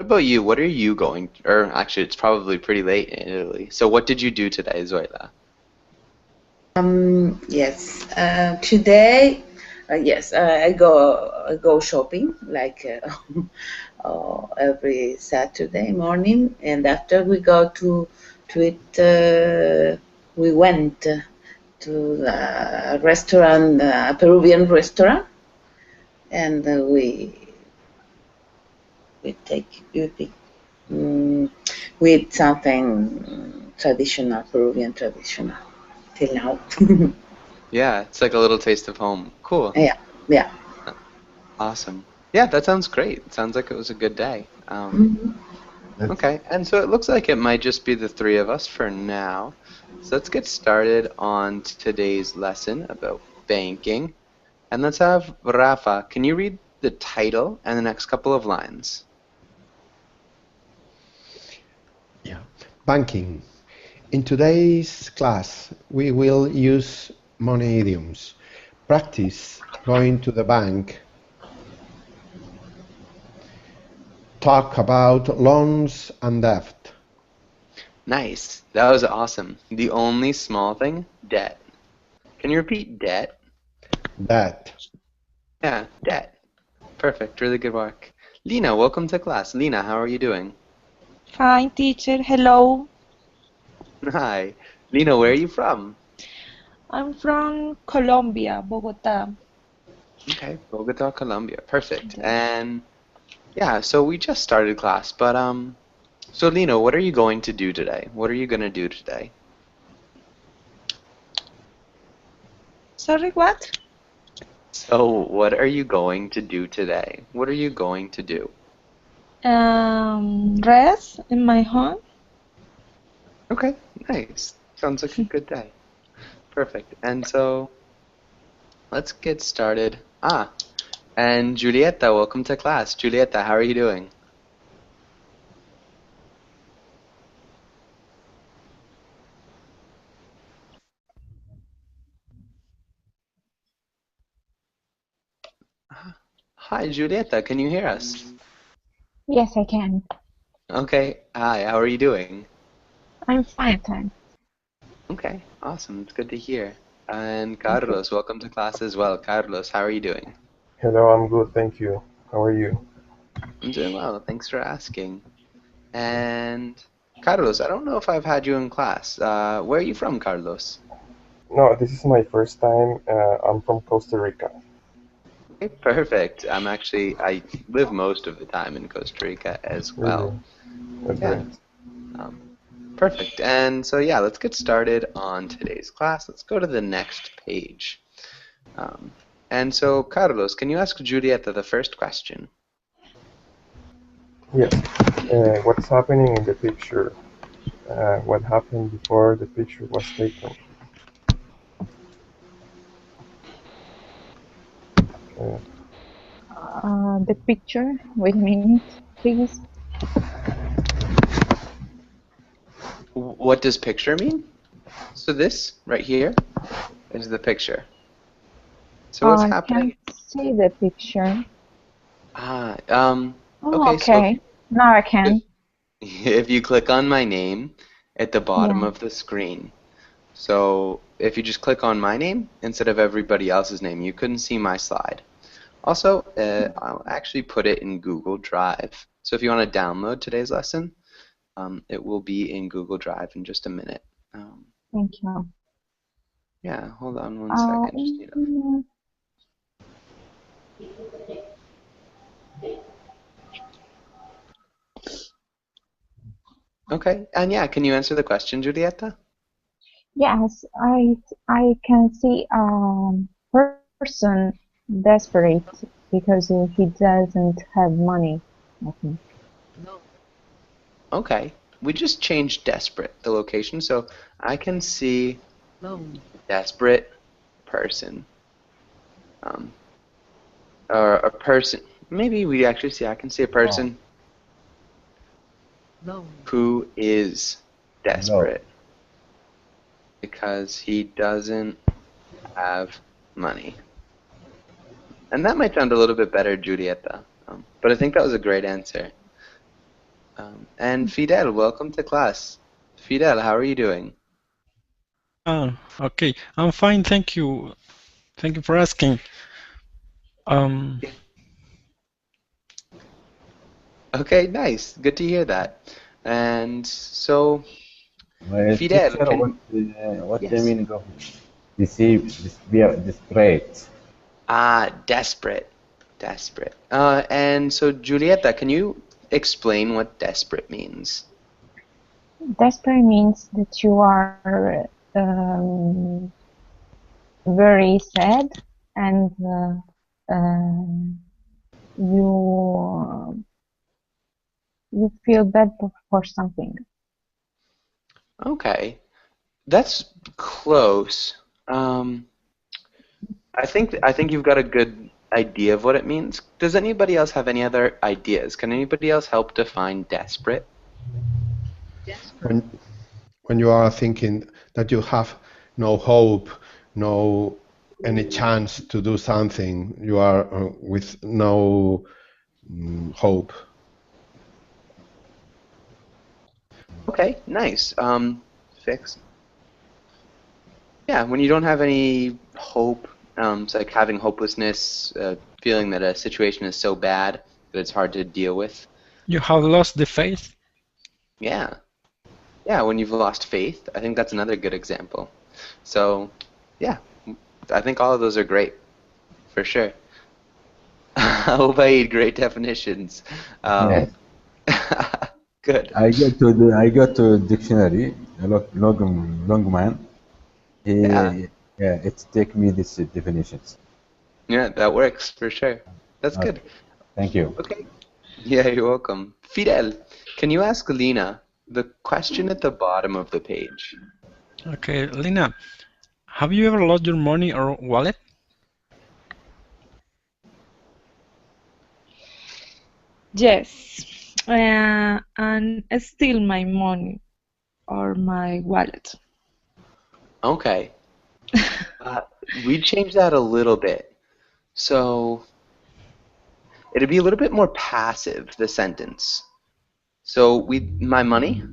about you? What are you going, or actually, it's probably pretty late in Italy. So what did you do today, Zoila? Yes. Today, yes, I go shopping like every Saturday morning, and after we go to it, we went to a restaurant, a Peruvian restaurant, and we with something traditional, Peruvian traditional till now. Yeah, it's like a little taste of home. Cool. Yeah, yeah. Awesome. Yeah, that sounds great. It sounds like it was a good day. Mhm. That's Okay, and so it looks like it might just be the three of us for now. So let's get started on today's lesson about banking. And let's have Rafa, can you read the title and the next couple of lines? yeah. Banking. In today's class, we will use money idioms. Practice going to the bank. Talk about loans and debt. Nice. That was awesome. The only small thing, debt. Can you repeat debt? Debt. Yeah, debt. Perfect. Really good work. Lina, welcome to class. Lina, how are you doing? Fine, teacher. Hello. Hi. Lina, where are you from? I'm from Colombia, Bogota. Okay, Bogota, Colombia. Perfect. Yes. And yeah, so we just started class, but so Lina, what are you going to do today? What are you going to do today? Sorry, what? So, what are you going to do today? What are you going to do? Rest in my home. Okay, nice. Sounds like a good day. Perfect. And so, let's get started. And Julieta, welcome to class. Julieta, how are you doing? Hi, Julieta, can you hear us? Yes, I can. Okay, hi, how are you doing? I'm fine, thanks. Okay, awesome. It's good to hear. And Thank you. Carlos, welcome to class as well. Carlos, how are you doing? Hello, I'm good, thank you. How are you? I'm doing well. Thanks for asking. And Carlos, I don't know if I've had you in class. Where are you from, Carlos? No, this is my first time. I'm from Costa Rica. Okay, perfect. I live most of the time in Costa Rica as Really? well. That's Yeah, great. um, perfect. And so, yeah, let's get started on today's class. Let's go to the next page. Um, and so, Carlos, can you ask Julieta the first question? Yes. What's happening in the picture? What happened before the picture was taken? Uh, The picture, wait a minute, please. What does picture mean? So this right here is the picture. So what's I happening? can't see the picture. Ah, Oh, okay, so okay. Now I if, can. if you click on my name at the bottom Yeah. of the screen, so if you just click on my name instead of everybody else's name, you couldn't see my slide. Also, I'll actually put it in Google Drive. So if you want to download today's lesson, it will be in Google Drive in just a minute. Um, Thank you. yeah, hold on one Uh, second. Just need a mm, Okay, and yeah, can you answer the question, Julieta? yes, I can see person desperate because he doesn't have money. I think. Okay, we just changed desperate, the location, so I can see desperate person, um, or a person. Maybe we actually see, I can see a person who is No. desperate because he doesn't have money. And that might sound a little bit better, Julieta, but I think that was a great answer. And Fidel, welcome to class. Fidel, how are you doing? Okay. I'm fine, thank you. Thank you for asking. Um, Okay, nice. Good to hear that. And so, Fidel, Teacher, what's the yes. meaning of desperate? Desperate. Desperate. And so, Julieta, can you explain what desperate means? Desperate means that you are very sad and you you feel bad for something. Okay, that's close. Um, I think you've got a good idea of what it means. Does anybody else have any other ideas? Can anybody else help define desperate? When you are thinking that you have no hope, no any chance to do something, you are with no hope. Okay, nice. Fix. Yeah, when you don't have any hope, it's like having hopelessness, feeling that a situation is so bad that it's hard to deal with. you have lost the faith? Yeah. Yeah, when you've lost faith, I think that's another good example. So, yeah, I think all of those are great, for sure. Obaid, great definitions. Yes. Good. I got to dictionary, a long man. Yeah, It take me these definitions. yeah, that works, for sure. That's good. Okay. Thank you. Okay. Yeah, you're welcome. Fidel, can you ask Lena the question at the bottom of the page? Okay, Lina, have you ever lost your money or wallet? Yes. And steal my money or my wallet. Okay. We changed that a little bit. So it'd be a little bit more passive, the sentence. So my money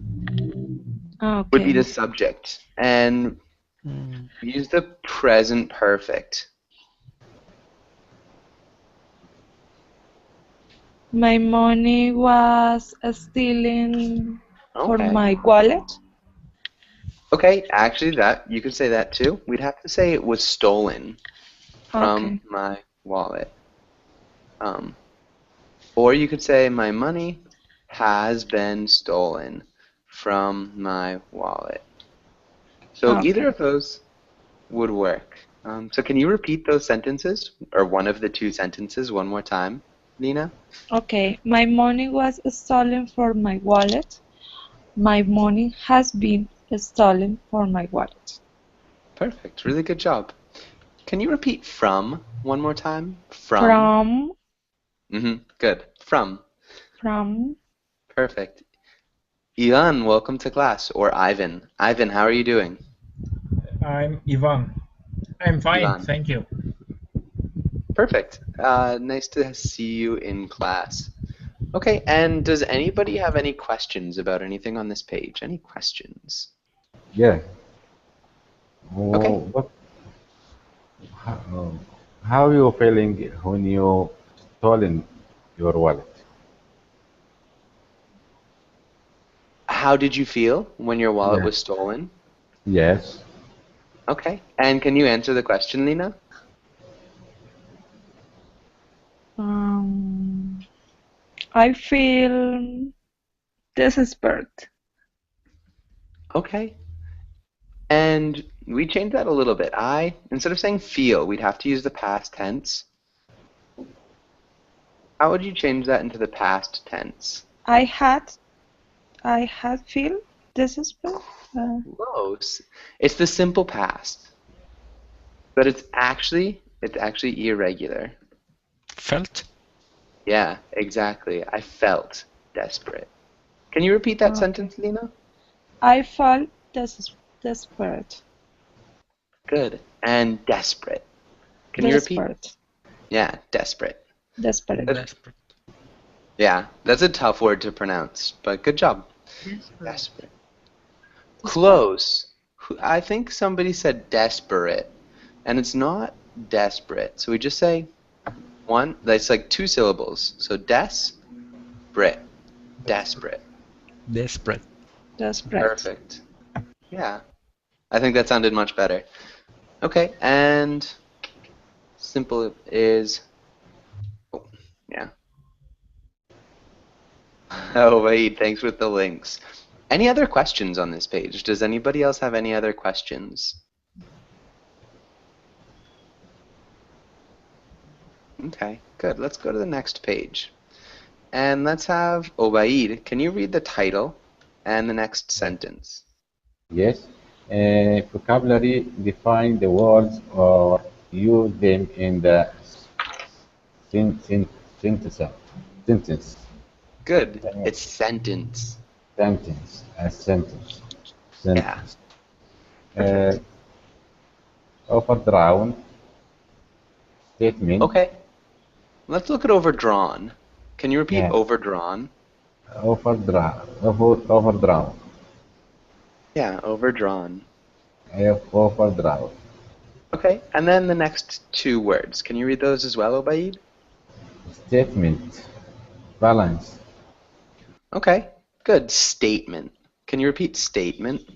would be Okay. the subject, and Mm, use the present perfect. My money was stolen for Okay. my wallet. Okay, actually that you could say that too. We'd have to say it was stolen from Okay. my wallet. Um, or you could say my money has been stolen from my wallet. So either Okay. of those would work. So can you repeat those sentences, or one of the two sentences, one more time, Nina? Okay. My money was stolen from my wallet. My money has been stolen from my wallet. Perfect. Really good job. Can you repeat from one more time? From. From Good. From. from Perfect. Ivan, welcome to class. Or Ivan. Ivan, how are you doing? I'm Ivan. I'm fine, Ivan. thank you. Perfect. Nice to see you in class. Okay, and does anybody have any questions about anything on this page? Any questions? Yeah. Okay. What? How are you feeling when you stolen your wallet? How did you feel when your wallet Yeah. was stolen? Yes. Okay. And can you answer the question, Lena? I feel desperate. Okay. And we changed that a little bit. Instead of saying feel, we'd have to use the past tense. How would you change that into the past tense? I had feel desperate. Close. It's the simple past, but it's actually irregular. felt? Yeah, exactly. I felt desperate. Can you repeat that Okay. sentence, Lena? I felt desperate. Good. And desperate. Can you repeat? Desperate. Yeah, desperate. Desperate. Good. Desperate. Yeah, that's a tough word to pronounce, but good job. Desperate. Close. I think somebody said desperate, and it's not desperate. So we just say one, that's like 2 syllables. So des-brit. Desperate. Desperate. Desperate. Perfect. Yeah. I think that sounded much better. Okay, and simple is, oh, yeah. Oh, wait, thanks with the links. Any other questions on this page? Does anybody else have any other questions? Okay, good. Let's go to the next page. And let's have Obaid. Can you read the title and the next sentence? Yes. Vocabulary: define the words or use them in the sentence. Sentence. Good. It's sentence. Sentence. A sentence. Yeah. Sentence. Overdrawn. Statement. Okay. Let's look at overdrawn. Can you repeat Yeah. overdrawn? Overdrawn. Overdrawn. Yeah, overdrawn. Overdrawn. Okay, and then the next 2 words. Can you read those as well, Obaid? Statement. Balance. Okay, good. Statement. Can you repeat statement?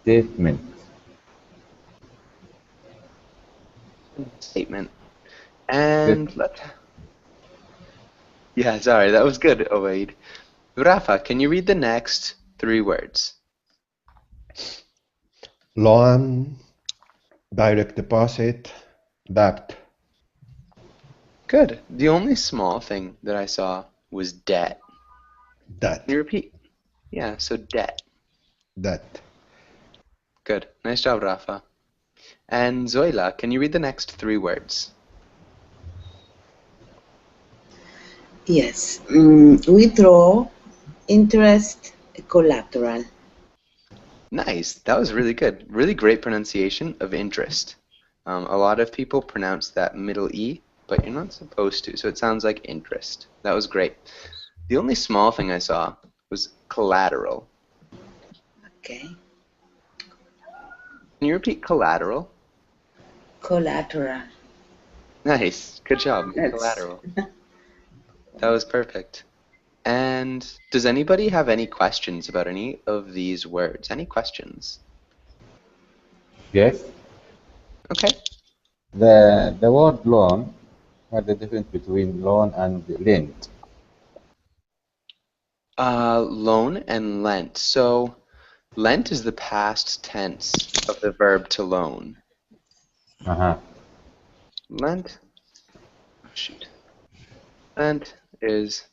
Statement. Statement. And let's... Yeah, sorry, that was good, Obaid. Rafa, can you read the next 3 words? Loan, direct deposit, debt. Good. The only small thing that I saw was debt. Debt. Can you repeat? Yeah, so debt. Debt. Good. Nice job, Rafa. And Zoila, can you read the next 3 words? Yes. Withdraw, interest, collateral. Nice. That was really good. Really great pronunciation of interest. A lot of people pronounce that middle E, but you're not supposed to, so it sounds like interest. That was great. The only small thing I saw was collateral. Okay. Can you repeat collateral? Collateral. Nice. Good job. Yes. Collateral. That was perfect. And does anybody have any questions about any of these words? Any questions? Yes. Okay. The word loan. What's the difference between loan and lend? Loan and lent. So lent is the past tense of the verb to loan. Lent. Oh, shoot. Lent is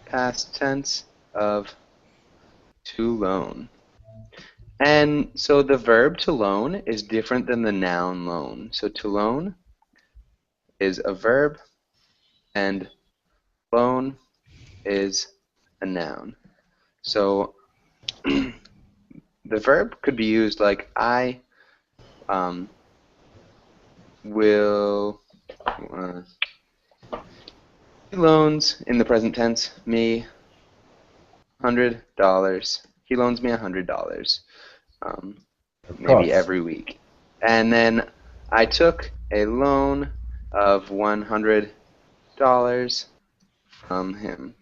past tense of to loan. And so the verb to loan is different than the noun loan. So to loan is a verb and loan is a noun. So the verb could be used like I will he loans in the present tense me $100. He loans me $100, maybe every week. And then I took a loan of $100 from him.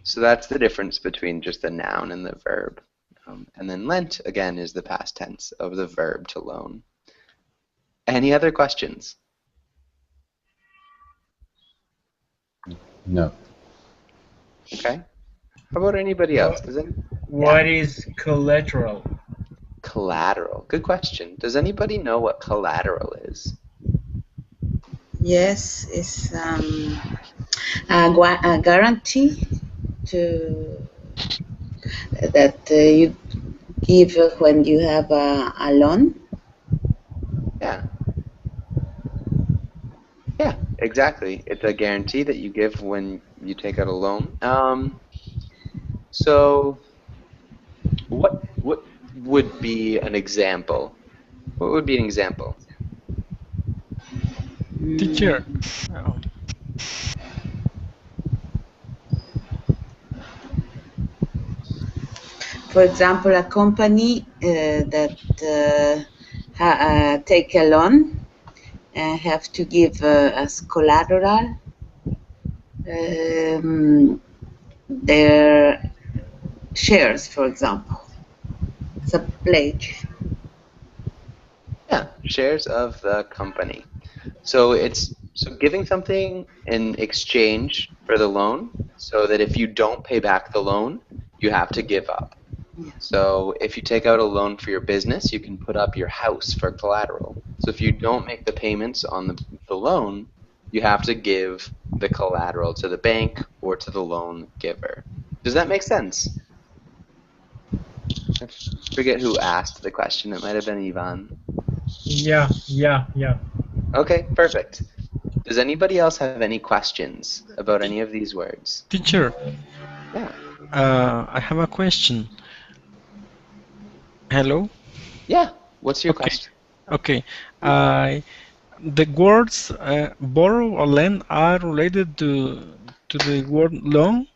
So that's the difference between just the noun and the verb. And then lent, again, is the past tense of the verb to loan. Any other questions? No. Okay. How about anybody else? What is collateral? Collateral. Good question. Does anybody know what collateral is? Yes, it's a guarantee to that you give when you have a loan. Yeah. Yeah, exactly. It's a guarantee that you give when you take out a loan. So what would be an example? What would be an example? Teacher. For example, a company that take a loan have to give as collateral their shares, for example. It's a pledge. Yeah, shares of the company. So it's giving something in exchange for the loan, so that if you don't pay back the loan, you have to give up. So if you take out a loan for your business, you can put up your house for collateral. So if you don't make the payments on the loan, you have to give the collateral to the bank or to the loan giver. Does that make sense? I forget who asked the question. It might have been Ivan. Yeah. Okay, perfect. Does anybody else have any questions about any of these words? Teacher, Yeah. I have a question. Hello? Yeah. What's your question? Okay. The words borrow or lend are related to the word loan?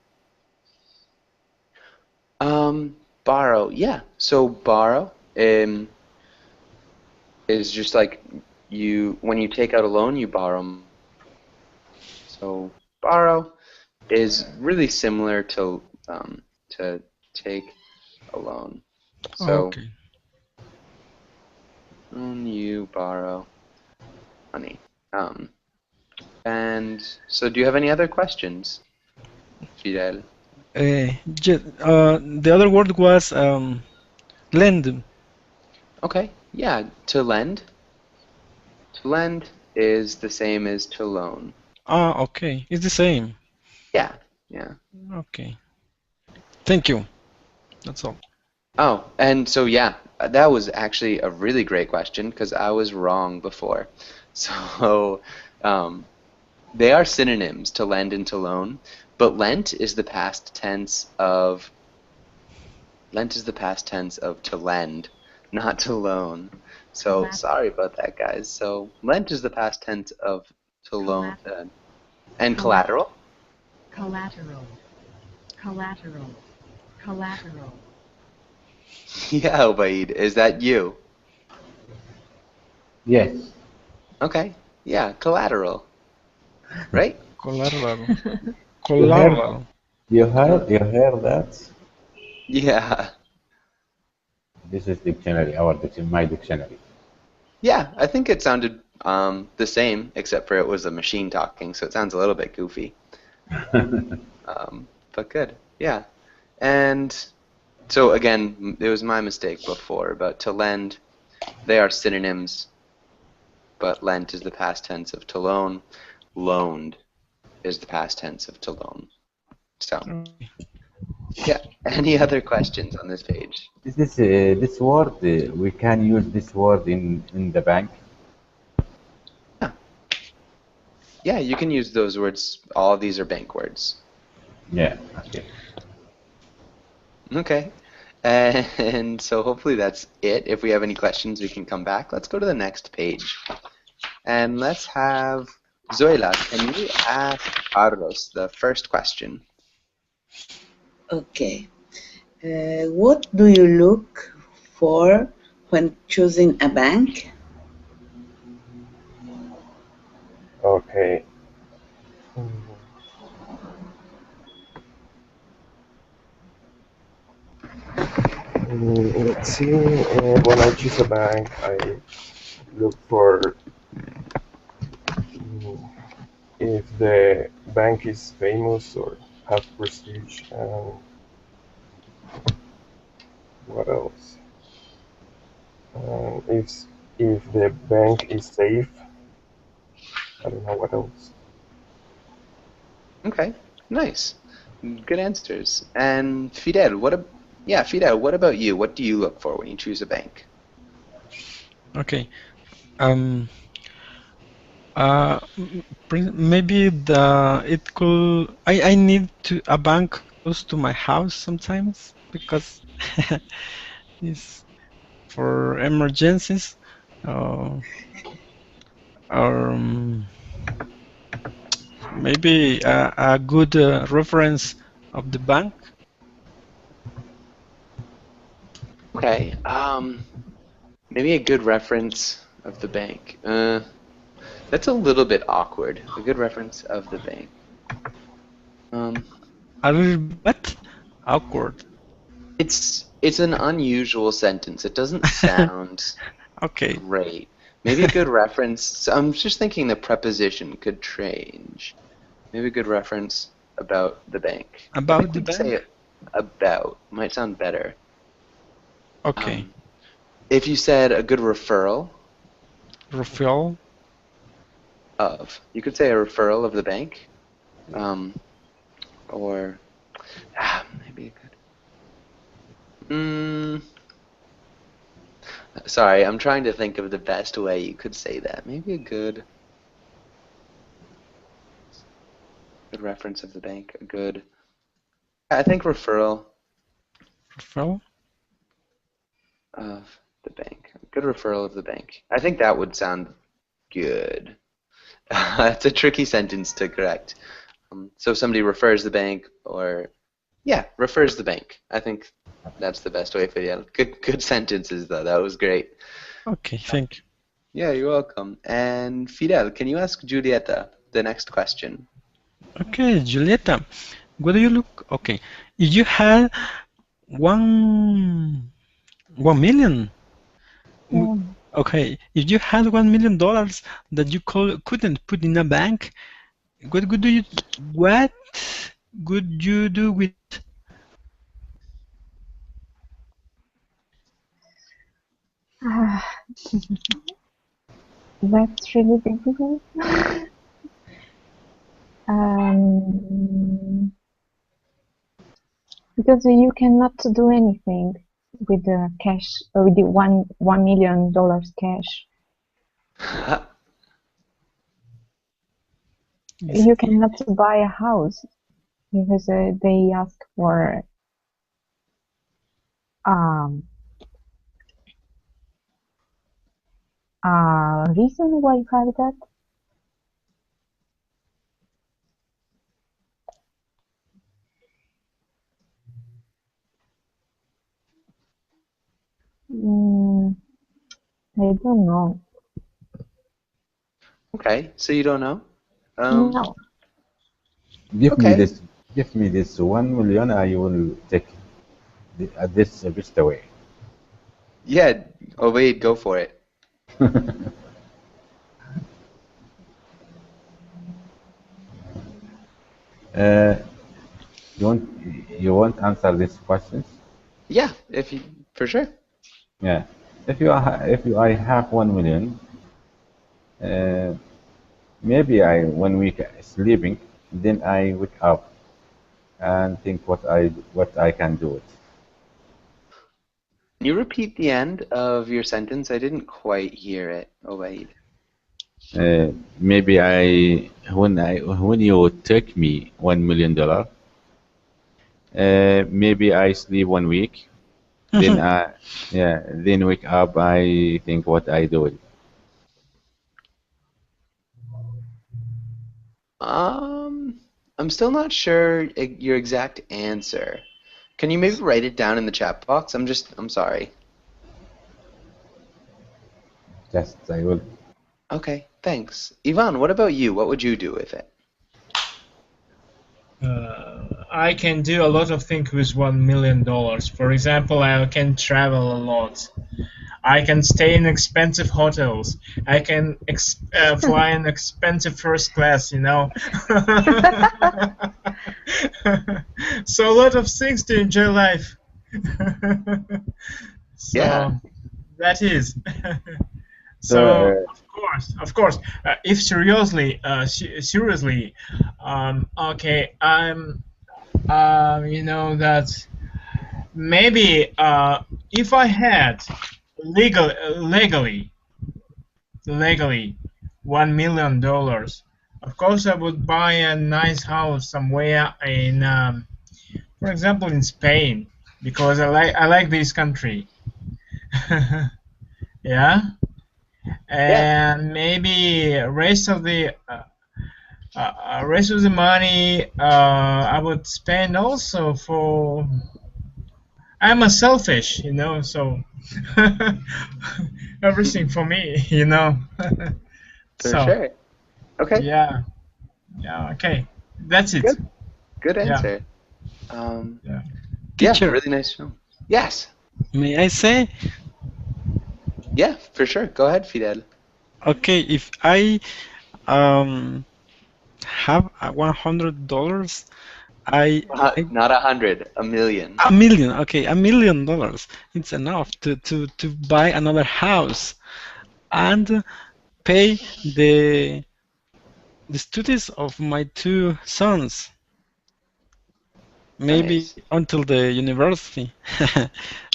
Borrow. Yeah. So borrow is just like when you take out a loan, you borrow. So borrow is really similar to take a loan. So Okay. you borrow money. And so do you have any other questions, Fidel? The other word was lend. Okay. Yeah. To lend. To lend is the same as to loan. Ah, okay. It's the same. Yeah. Yeah. Okay. Thank you. That's all. Oh, and so yeah, that was actually a really great question because I was wrong before. So they are synonyms to lend and to loan, but lent is the past tense of to lend, not to loan. So sorry about that, guys. So lent is the past tense of to loan and collateral. Collateral. Yeah, Obaid, is that you? Yes. Okay. Yeah, collateral. Right? Collateral. Collateral. You heard that? Yeah. This is dictionary, my dictionary. Yeah, I think it sounded the same, except for it was a machine talking, so it sounds a little bit goofy. But good. Yeah. And so again, it was my mistake before, but to lend, they are synonyms, but lent is the past tense of to loan. Loaned is the past tense of to loan. So, yeah. Any other questions on this page? This word, we can use this word in the bank. Yeah, you can use those words. All of these are bank words. Yeah. Okay. Okay. And so hopefully that's it. If we have any questions, we can come back. Let's go to the next page. And let's have Zoila, can you ask Carlos the first question? Okay. What do you look for when choosing a bank? Okay. Let's see. When I choose a bank, I look for if the bank is famous or have prestige. What else? If the bank is safe. I don't know what else. Okay, nice. Good answers. And Fidel, what about you? What do you look for when you choose a bank? Okay. Maybe I need a bank close to my house sometimes because it's for emergencies, or maybe a good reference of the bank. Okay. Maybe a good reference of the bank. That's a little bit awkward. A good reference of the bank. A little bit awkward. It's an unusual sentence. It doesn't sound Okay. great. Maybe a good reference. So I'm just thinking the preposition could change. Maybe a good reference about the bank. I About think the we could say bank? about. Might sound better. Okay. If you said a good referral Refill. of, you could say a referral of the bank, or maybe a good. Sorry, I'm trying to think of the best way you could say that. Maybe a good reference of the bank. A good. I think referral Refill. of the bank. A good referral of the bank. I think that would sound good. It's a tricky sentence to correct. So if somebody refers the bank, or refers the bank. I think that's the best way for you. Good sentences though. That was great. Okay, thank you. Yeah, you're welcome. And Fidel, can you ask Julieta the next question? Okay, Julieta, what do you look? Okay, if you had 1 million. Yeah. Okay, if you had $1 million that you couldn't put in a bank, what would you do with? That's really difficult. Because you cannot do anything with the cash, with the $1 million cash. You cannot buy a house because they ask for reason why you have that. I don't know. Okay, so you don't know? No. Give me this 1 million. I will take this best away. Yeah, Obaid, go for it. You won't answer these questions? Yeah, for sure. Yeah. If I have 1 million, maybe when we sleeping, then I wake up and think what I can do it. Can you repeat the end of your sentence? I didn't quite hear it, Obaid. Maybe when you take me $1 million, maybe I sleep 1 week, then then wake up. I think what I do it. I'm still not sure your exact answer. Can you maybe write it down in the chat box? I'm sorry. Yes, I will. Okay, thanks. Ivan, what about you? What would you do with it? I can do a lot of things with $1 million. For example, I can travel a lot. I can stay in expensive hotels. I can fly in expensive first class, you know. So a lot of things to enjoy life. So Yeah. that is. So of course, if seriously, okay, you know that maybe if I had legally $1 million, of course I would buy a nice house somewhere in, for example, in Spain, because I like this country. Yeah. And maybe rest of the money I would spend also for I'm a selfish, so everything for me. For So sure. Okay. yeah, yeah, okay, that's it. Good. Good Yeah, answer. yeah. Yeah, Teacher, really nice show. Yes. may I say? Yeah, for sure. Go ahead, Fidel. Okay, if I um have $100, I Not 100, a million. a million. Okay, $1 million. It's enough to buy another house and pay the studies of my two sons, maybe Nice. until the university.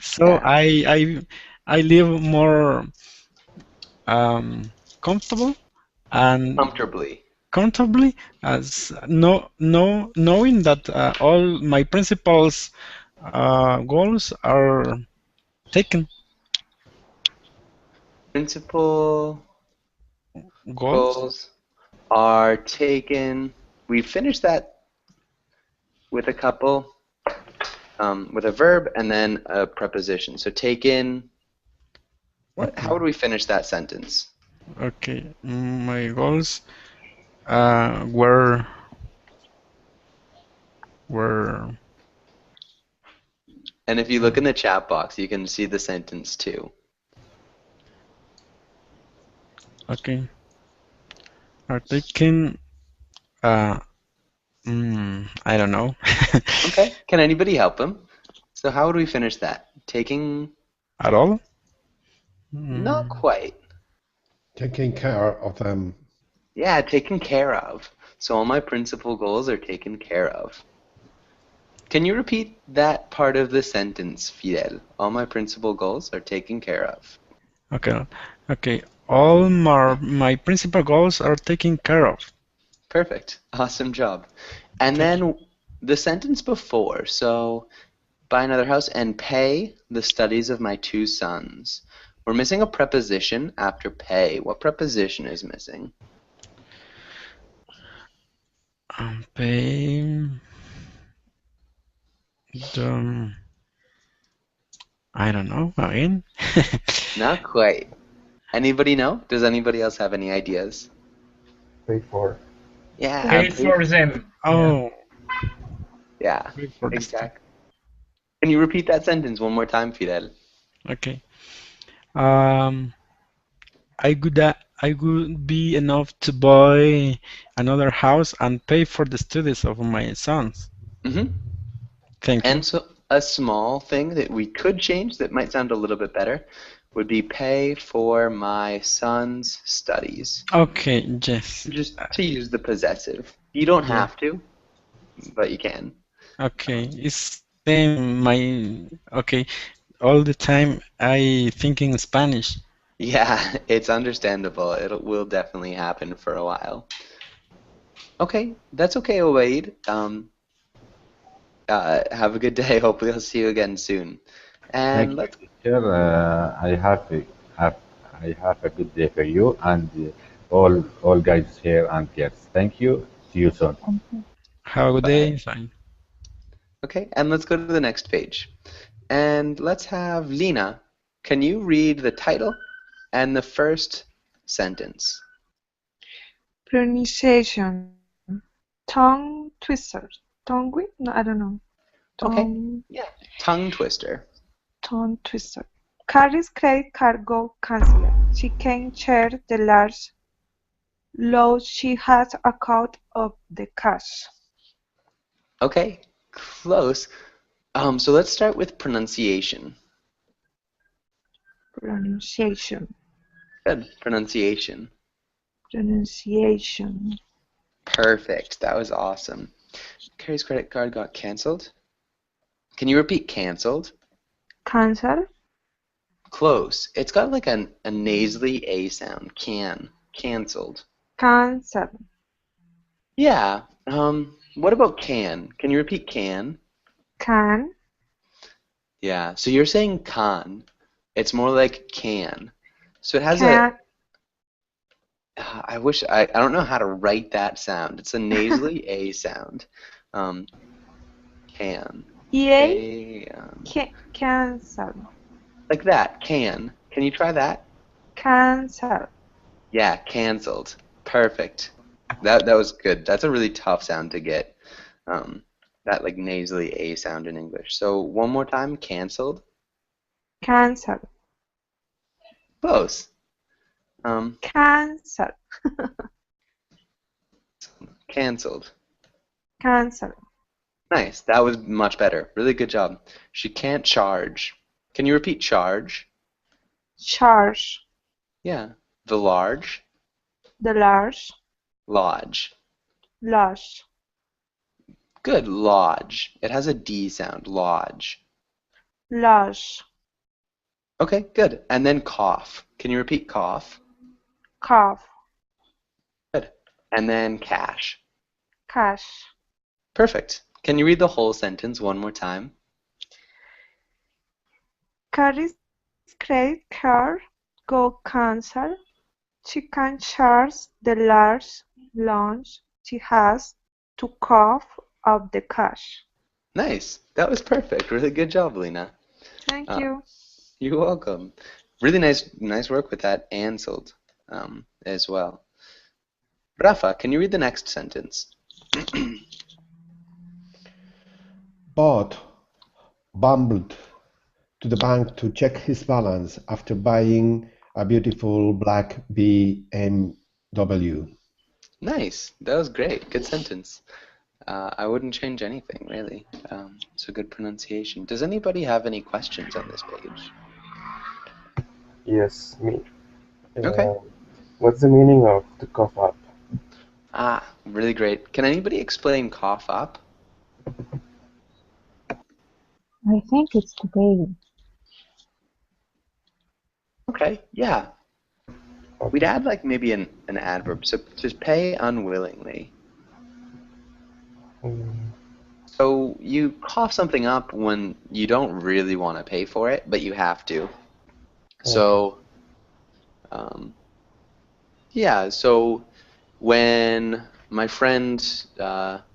So Yeah. I live more comfortable and Comfortably. comfortably as knowing that all my principals goals are taken. Principal Goals? goals are taken. We finished that with a couple, with a verb and then a preposition. So taken. What? Okay. How would we finish that sentence? Okay. My goals were And if you look in the chat box, you can see the sentence too. okay. Are taken. Uh, I don't know. Okay. Can anybody help him? So how would we finish that? Taking? At all? Not quite. Taking care of them. Yeah, taken care of. So all my principal goals are taken care of. Can you repeat that part of the sentence, Fidel? All my principal goals are taken care of. Okay. Okay. All my principal goals are taken care of. Perfect. Awesome job. And Thank then the sentence before, so buy another house and pay the studies of my two sons. We're missing a preposition after pay. What preposition is missing? Pay the. I don't know. Again? Not quite. Anybody know? Does anybody else have any ideas? Pay for. Yeah. Pay for them. Oh, Yeah, pay for this. exactly. Can you repeat that sentence one more time, Fidel? Okay. I would be enough to buy another house and pay for the studies of my sons. Mm-hmm. Thank you. And so a small thing that we could change that might sound a little bit better would be pay for my son's studies. Okay, yes. Just to use the possessive. You don't Yeah. have to, but you can. Okay, it's same okay. All the time I think in Spanish. Yeah, it's understandable. It will definitely happen for a while. Okay, that's okay, Owaid. Have a good day. Hopefully I'll see you again soon. And Thank let's you, teacher. I have a good day for you and all guys here and girls. Thank you. See you soon. Have a good day. Fine. Okay, and let's go to the next page. And let's have Lina. Can you read the title and the first sentence? Pronunciation. Tongue twister. Tongue whip? No, I don't know. Okay. Yeah. Tongue twister. Tongue twister. Carrie's credit card got cancelled. She can't share the large load she has out of the cash. Okay, close. So let's start with pronunciation. Pronunciation. Good. Pronunciation. Pronunciation. Perfect. That was awesome. Carrie's credit card got canceled. Can you repeat canceled? Cancel. Close. It's got like a nasally A sound. Canceled. Cancel. Yeah. What about can? Can you repeat can? Can. Yeah. So you're saying can. It's more like can. So it has Can. I wish I don't know how to write that sound. It's a nasally A sound. Can. EA. Cancel. Like that. Can. Can you try that? Cancel. Yeah, canceled. Perfect. That was good. That's a really tough sound to get. That like nasally A sound in English. So one more time, canceled. Cancel. Close. Cancel. Canceled. Cancel. Nice. That was much better. Really good job. She can't charge. Can you repeat charge? Charge. Yeah. The large. The large. Lodge. Lodge. Good. Lodge. It has a D sound. Lodge. Lodge. Okay, good. And then cough. Can you repeat cough? Cough. Good. And then cash. Cash. Perfect. Can you read the whole sentence one more time? Carrie's credit card go cancel. She can charge the large lunch. She has to cough up the cash. Nice. That was perfect. Really good job, Lena. Thank you. You're welcome. Really nice work with that answered as well. Rafa, can you read the next sentence? Bought bumbled to the bank to check his balance after buying a beautiful black BMW. Nice. That was great. Good sentence. I wouldn't change anything, really. It's a good pronunciation. Does anybody have any questions on this page? Yes, me. Okay. What's the meaning of to cough up? Ah, really great. Can anybody explain cough up? I think it's to pay. Okay, yeah. We'd add like maybe an adverb. So just pay unwillingly. So you cough something up when you don't really want to pay for it, but you have to. So, yeah, so when my friend got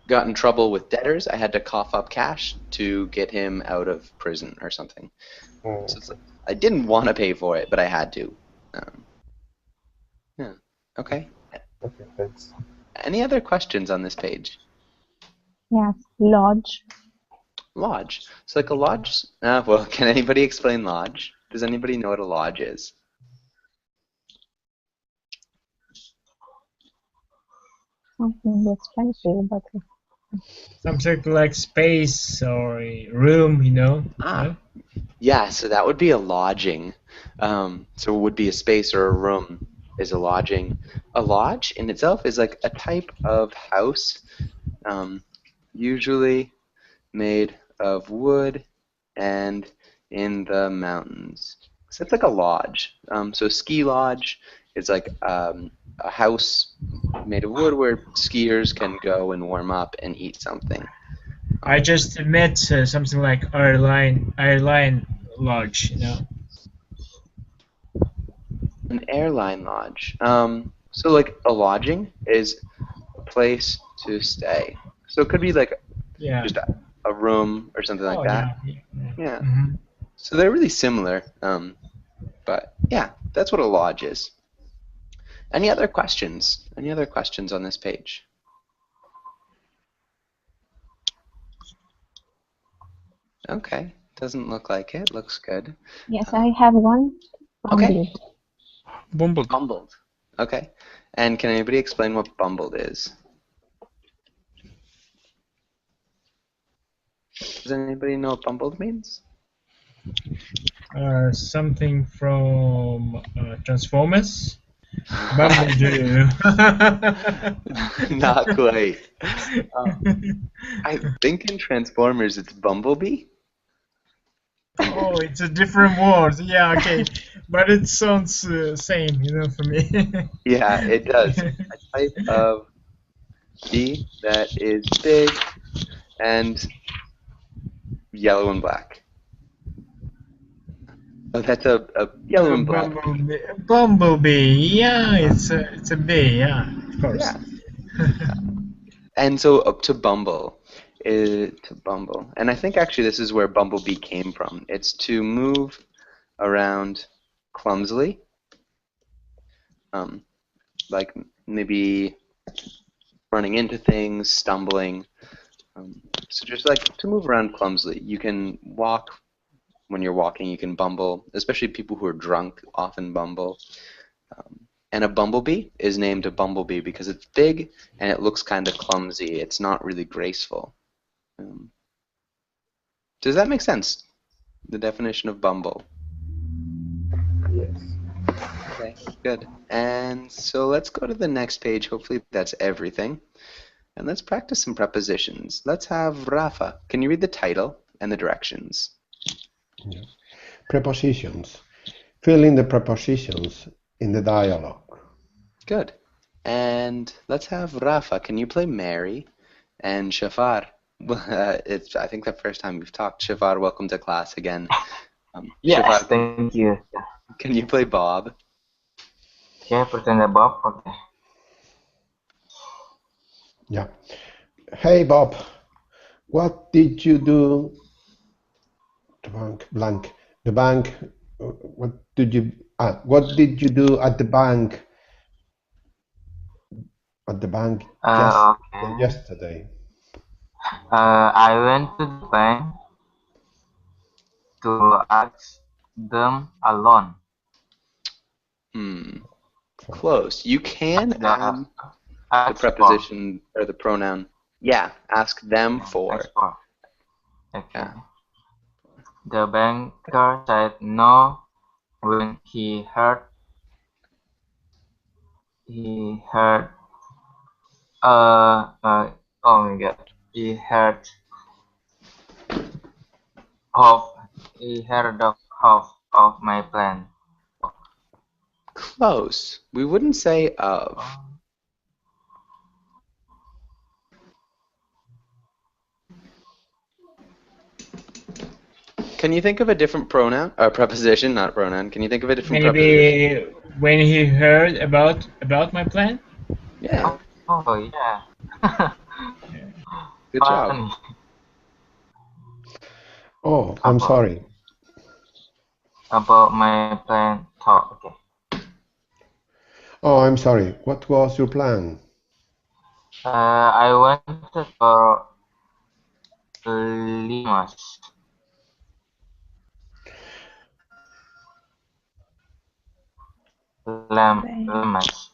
in trouble with debtors, I had to cough up cash to get him out of prison or something. So it's like, I didn't want to pay for it, but I had to. Yeah, okay. Okay, thanks. Any other questions on this page? Yes, lodge. Lodge. So like a lodge, well, can anybody explain lodge? Does anybody know what a lodge is? Something that's fancy, but Something like space or a room, you know? Ah, yeah, so that would be a lodging. So it would be a space or a room is a lodging. A lodge in itself is like a type of house, usually made of wood and in the mountains. So it's like a lodge. So a ski lodge is like a house made of wood where skiers can go and warm up and eat something. I just met something like airline lodge, you know? An airline lodge. So like a lodging is a place to stay. So it could be like just a room or something like that. Yeah. Mm-hmm. So they're really similar. But yeah, that's what a lodge is. Any other questions? Any other questions on this page? Okay, doesn't look like it. Looks good. yes, I have one. Okay. Bumbled. Bumbled. Okay. And can anybody explain what bumbled is? Does anybody know what bumbled means? Something from Transformers. Bumblebee. Not quite. I think in Transformers it's Bumblebee. Oh, it's a different word. Yeah, okay. But it sounds same, you know, for me. Yeah, it does. A type of bee that is big and yellow and black. Oh, that's a yellow and black. Bumblebee. Yeah, it's a bee. Yeah, of course. Yeah. And so up to bumble. to Bumble. And I think actually this is where Bumblebee came from. It's to move around clumsily, like maybe running into things, stumbling. So just like to move around clumsily. You can walk when you're walking, you can bumble, especially people who are drunk often bumble. And a bumblebee is named a bumblebee because it's big and it looks kind of clumsy. It's not really graceful. Does that make sense? The definition of bumble. Yes. Okay, good. And so let's go to the next page. Hopefully that's everything. And let's practice some prepositions. Let's have Rafa. Can you read the title and the directions? Yeah. Prepositions. Fill in the prepositions in the dialogue. Good. And let's have Rafa. Can you play Mary and Shafar? It's I think the first time we've talked. Shafar, welcome to class again. Yes, Shafar, thank you. can you play Bob? Okay, pretend that Bob. Okay. Yeah. Hey Bob, what did you do? The bank blank. The bank. What did you do at the bank? At the bank Okay. yesterday. I went to the bank to ask them a loan. Close. You can add the Ask preposition or the pronoun. Yeah, ask them for. Ask for. Okay. Yeah. The banker said no when he heard oh my god, he heard the half of my plan. Close. We wouldn't say of. Can you think of a different pronoun or preposition, not pronoun? Can you think of a different preposition? Maybe when he heard about my plan? Yeah. Oh yeah. Good job. Oh, I'm sorry. About my plan talk. Okay. Oh, I'm sorry. What was your plan? I went for Limas. Limas.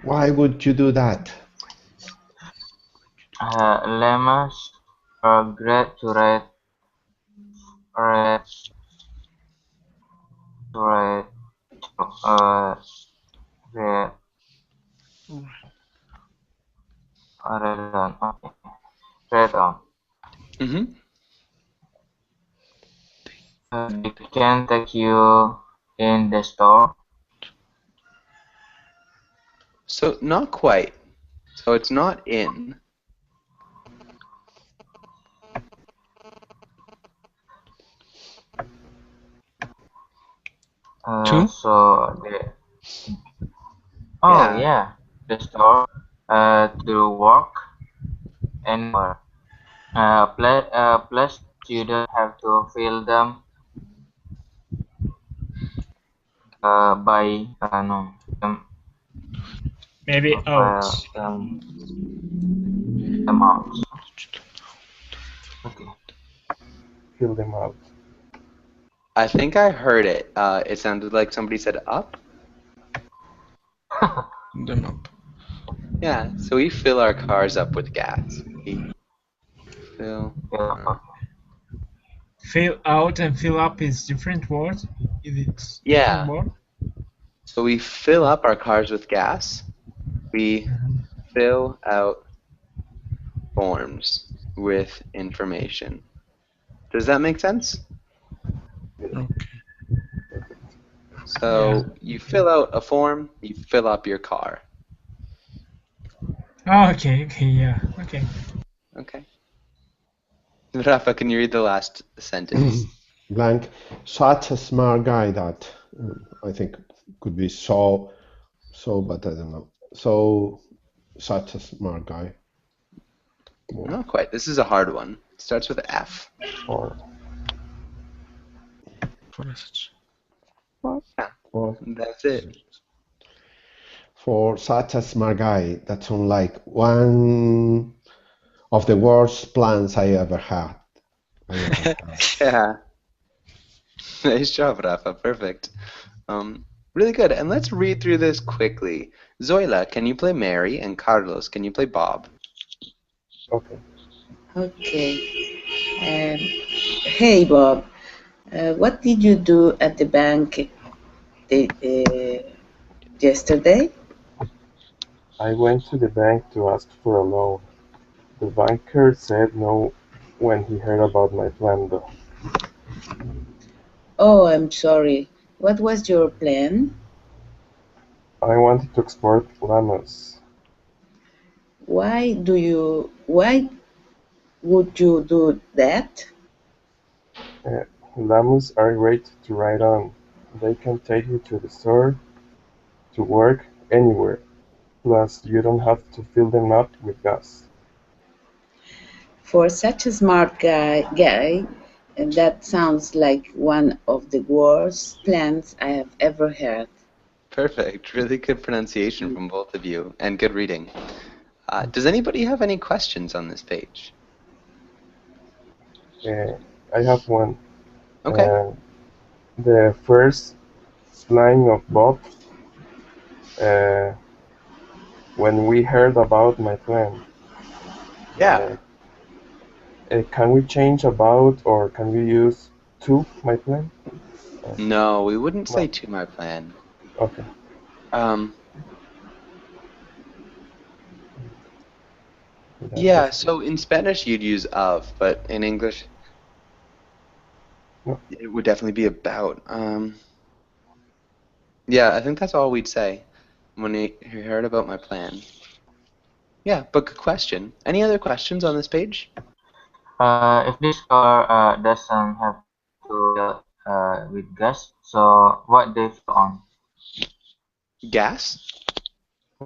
Why would you do that? Lemurs are great to ride on. They can take you in the store. So not quite. So it's not in. So the yeah, the store to work anywhere. Plus you don't have to fill them by no. Maybe out. Them out. Okay. Fill them out. I think I heard it. It sounded like somebody said up. Them up. Yeah, so we fill our cars up with gas. We fill. Fill out and fill up is different words. Is it Yeah. different word? So we fill up our cars with gas. We fill out forms with information. Does that make sense? Okay. So you fill out a form, you fill up your car. Oh, okay, yeah, okay. Okay. Rafa, can you read the last sentence? Blank. Such a smart guy that I think could be so, but I don't know. So, such a smart guy. Wow. Not quite. This is a hard one. It starts with F. Or Yeah, For, that's it. for such a smart guy, that sounds like one of the worst plans I ever had. Yeah. Nice job, Rafa. Perfect. Really good. And let's read through this quickly. Zoila, can you play Mary? And Carlos, can you play Bob? okay. Okay. Hey, Bob. What did you do at the bank yesterday? I went to the bank to ask for a loan. The banker said no when he heard about my plan, though. Oh, I'm sorry. What was your plan? I wanted to export llamas. Why would you do that? Llamas are great to ride on. They can take you to the store, to work, anywhere. Plus, you don't have to fill them up with gas. For such a smart guy, that sounds like one of the worst plans I have ever heard. Perfect. Really good pronunciation from both of you, and good reading. Does anybody have any questions on this page? I have one. Okay. The first line of Bob, when we heard about my plan. Yeah. Can we change about, or can we use to my plan? No, we wouldn't say to my plan. Okay. Yeah, so in Spanish you'd use of, but in English it would definitely be about. Yeah, I think that's all we'd say when he heard about my plan. Yeah, but good question. Any other questions on this page? If this car doesn't have to with gas, so what they fill on? Gas?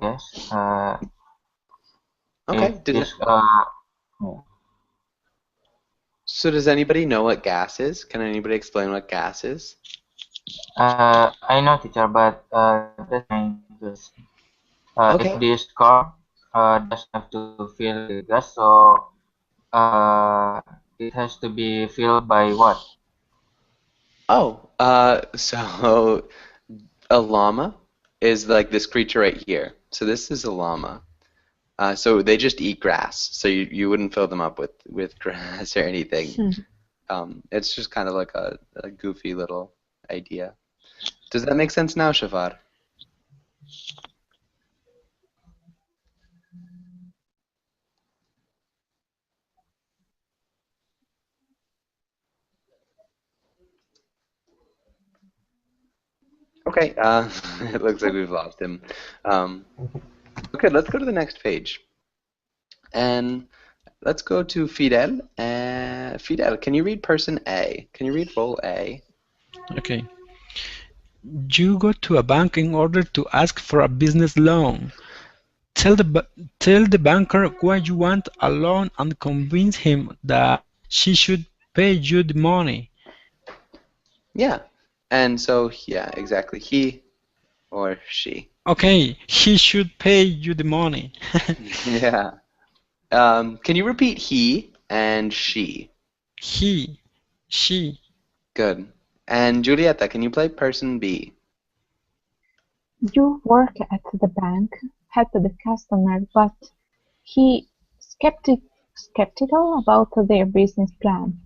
Yes. Okay. If this yeah. So does anybody know what gas is? Can anybody explain what gas is? I know, teacher, but that's my question. Okay. If this car doesn't have to fill the gas, so it has to be filled by what? Oh, so a llama is like this creature right here. So this is a llama. So they just eat grass. So you wouldn't fill them up with grass or anything. It's just kind of like a goofy little idea. Does that make sense now, Shafar? Okay, it looks like we've lost him. Okay, let's go to the next page. And let's go to Fidel. Fidel, can you read person A? Can you read role A? Okay. You go to a bank in order to ask for a business loan. Tell the banker why you want a loan and convince him that she should pay you the money. Yeah, and so, yeah, exactly. He or she. Okay, he should pay you the money. Yeah. Can you repeat he and she? He, she. Good. And Julieta, can you play person B? You work at the bank, help the customer, but he skeptical about their business plan.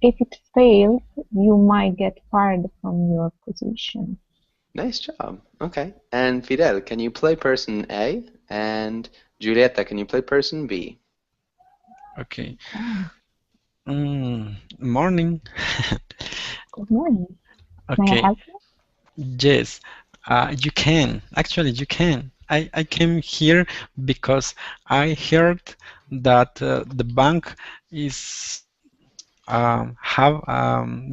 If it fails, you might get fired from your position. Nice job. Okay. And Fidel, can you play person A? And Julieta, can you play person B? Okay. Morning. Good morning. Okay. May I help you? Yes, you can. Actually, you can. I came here because I heard that the bank is have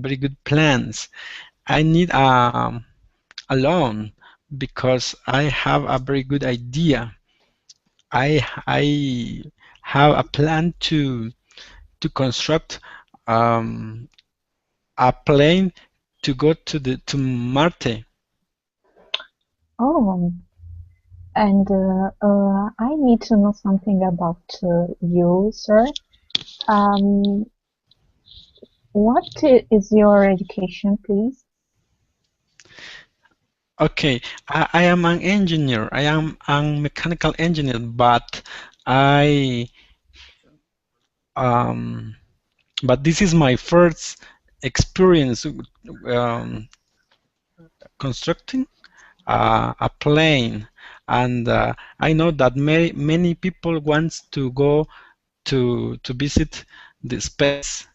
very good plans. I need a loan, because I have a very good idea. I have a plan to construct a plane to go to Marte. Oh, and I need to know something about you, sir. What is your education, please? Okay, I am an engineer. I am a mechanical engineer, but but this is my first experience constructing a plane, and I know that many people wants to go to visit the space,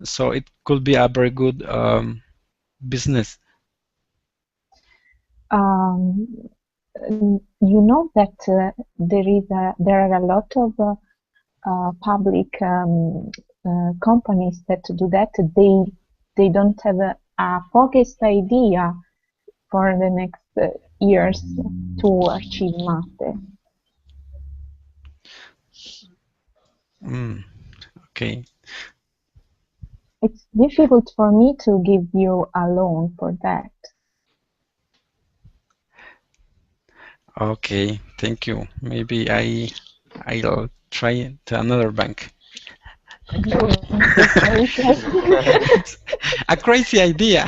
so it could be a very good business. You know that there are a lot of public companies that do that. They don't have a focused idea for the next years to achieve Marte. Okay. It's difficult for me to give you a loan for that. Okay, thank you. Maybe I'll try to another bank. A crazy idea.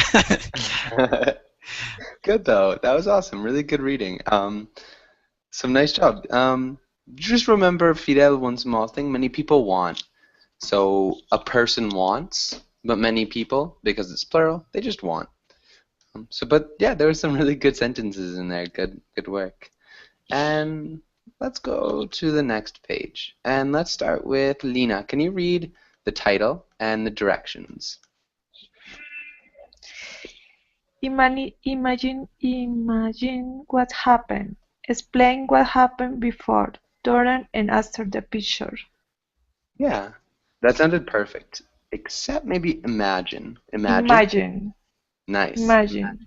Good though. That was awesome. Really good reading. Some nice job. Just remember, Fidel, one small thing. Many people want. So a person wants, but many people, because it's plural, they just want. But yeah, there were some really good sentences in there. Good work. And let's go to the next page. And let's start with Lina. Can you read the title and the directions? Imagine what happened. Explain what happened before, during, and after the picture. Yeah, that sounded perfect. Except maybe imagine. Imagine. Nice. Imagine.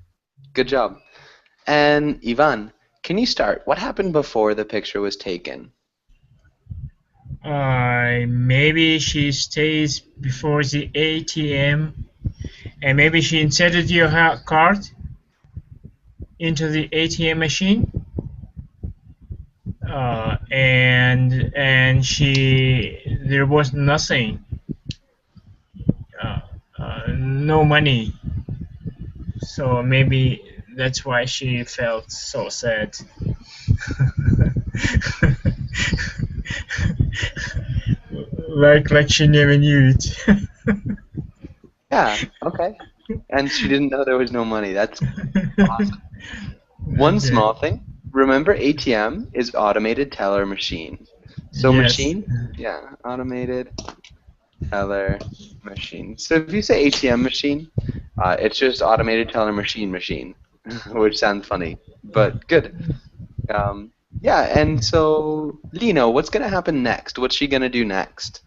Good job. And Ivan, can you start? What happened before the picture was taken? Maybe she stays before the ATM, and maybe she inserted your card into the ATM machine, and there was nothing, no money, so maybe that's why she felt so sad. like she never knew it. Yeah, okay. And she didn't know there was no money. That's awesome. One small thing. Remember, ATM is automated teller machine. So Yes. machine, yeah, automated teller machine. So if you say ATM machine, it's just automated teller machine, which sounds funny, but good. Yeah, and so Lino, what's gonna happen next? What's she gonna do next?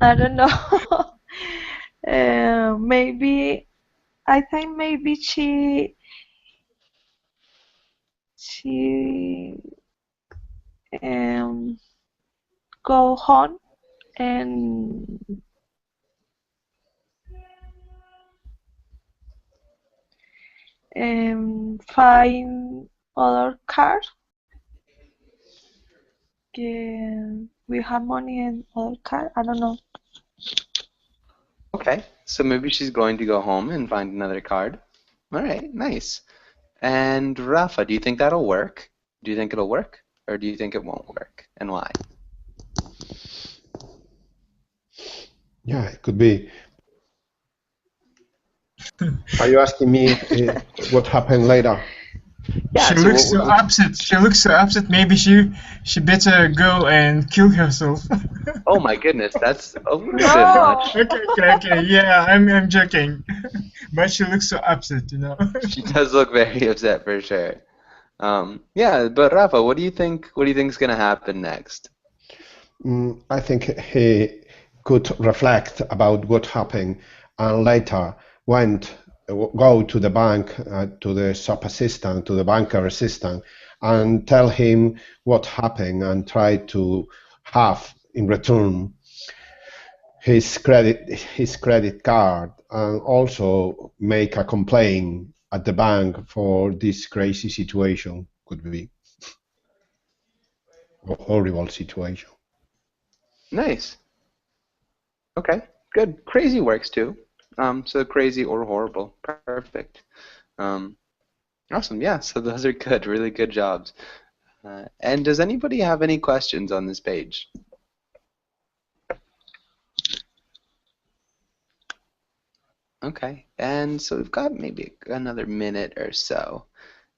I don't know. Maybe I think maybe she go home and find other car. We have money in other car. I don't know. Okay, so maybe she's going to go home and find another card. All right, nice. And Rafa, do you think that'll work? Do you think it'll work, or do you think it won't work, and why? Yeah, it could be. Are you asking me what happened later? Yeah, She looks so upset. She looks so upset. Maybe she better go and kill herself. Oh my goodness, that's a little bit No. much. Okay. Yeah, I'm joking. But she looks so upset, you know. She does look very upset for sure. Yeah, but Rafa, what do you think? What do you think is going to happen next? I think he could reflect about what happened and later go to the bank, to the shop assistant, to the banker assistant, and tell him what happened and try to have in return his credit card, and also make a complaint at the bank for this crazy situation. Could be a horrible situation. Nice. Okay, good. Crazy works too. So crazy or horrible. Perfect. Awesome. Yeah, so those are good. Really good jobs. And does anybody have any questions on this page? Okay, and so we've got maybe another minute or so.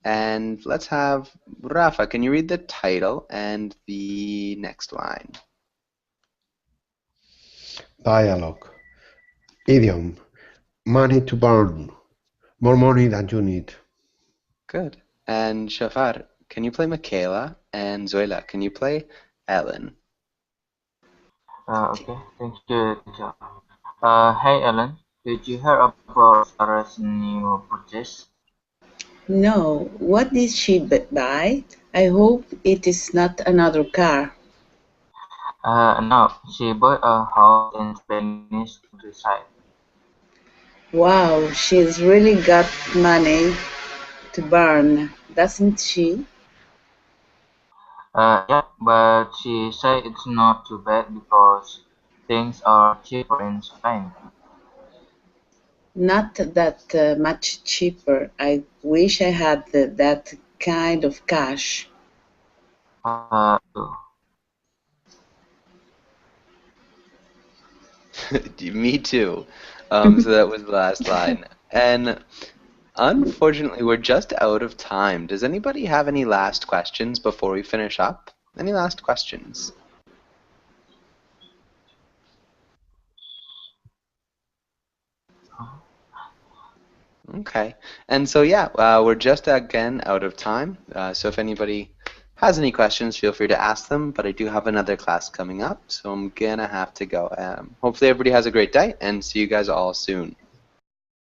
And let's have Rafa, can you read the title and the next line? Dialogue. Idiom. Money to burn. More money than you need. Good. And Shafar, can you play Michaela? And Zoila, can you play Ellen? Okay, thank you, teacher. Hey, Ellen, did you hear about Sarah's new purchase? No, what did she buy? I hope it is not another car. No, she bought a house in Spanish countryside. Wow, she's really got money to burn, doesn't she? Yeah, but she said it's not too bad because things are cheaper in Spain. Not that much cheaper. I wish I had that kind of cash. Me too. So that was the last line. And unfortunately, we're just out of time. Does anybody have any last questions before we finish up? Any last questions? Okay. And so, yeah, we're just again out of time. So if anybody has any questions, feel free to ask them. But I do have another class coming up, so I'm going to have to go. Hopefully everybody has a great day, and see you guys all soon.